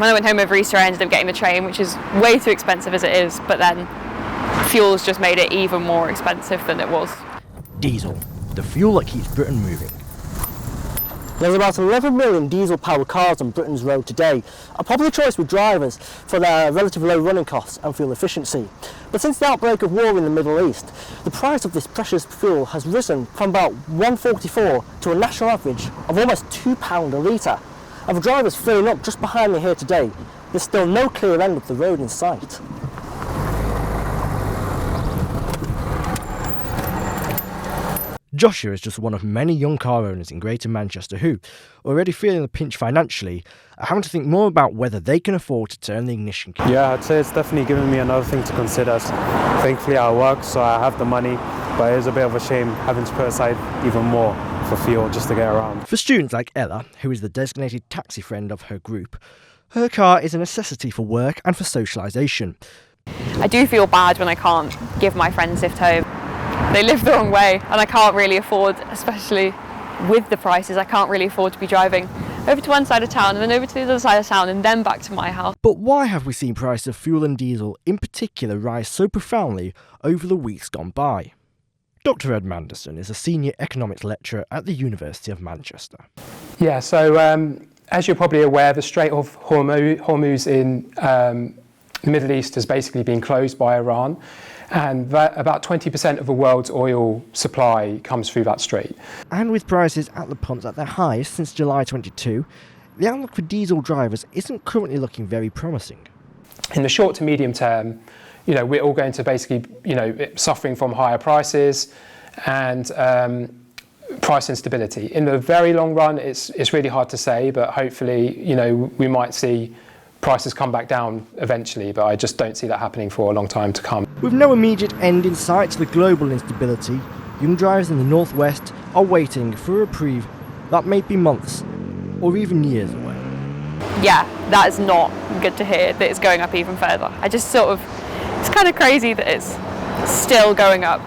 When I went home over Easter, I ended up getting the train, which is way too expensive as it is, but then fuel's just made it even more expensive than it was. Diesel, the fuel that keeps Britain moving. There's about 11 million diesel-powered cars on Britain's road today, a popular choice with drivers for their relatively low running costs and fuel efficiency. But since the outbreak of war in the Middle East, the price of this precious fuel has risen from about £1.44 to a national average of almost £2 a litre. And for drivers filling up just behind me here today, there's still no clear end of the road in sight. Joshua is just one of many young car owners in Greater Manchester who, already feeling the pinch financially, are having to think more about whether they can afford to turn the ignition key. Yeah, I'd say it's definitely given me another thing to consider. Thankfully I work, so I have the money, but it is a bit of a shame having to put aside even more for fuel just to get around. For students like Ella, who is the designated taxi friend of her group, her car is a necessity for work and for socialisation. I do feel bad when I can't give my friends lift home. They live the wrong way, and I can't really afford, especially with the prices, I can't really afford to be driving over to one side of town and then over to the other side of town and then back to my house. But why have we seen prices of fuel and diesel in particular rise so profoundly over the weeks gone by? Dr Ed Manderson is a senior economics lecturer at the University of Manchester. Yeah, so as you're probably aware, the Strait of Hormuz in the Middle East has basically been closed by Iran, and that about 20% of the world's oil supply comes through that strait. And with prices at the pumps at their highest since July 22, the outlook for diesel drivers isn't currently looking very promising. In the short to medium term, we're all going to basically, suffering from higher prices and price instability. In the very long run, it's really hard to say, but hopefully, we might see prices come back down eventually, but I just don't see that happening for a long time to come. With no immediate end in sight to the global instability, young drivers in the northwest are waiting for a reprieve that may be months or even years away. Yeah, that is not good to hear that it's going up even further. It's kind of crazy that it's still going up.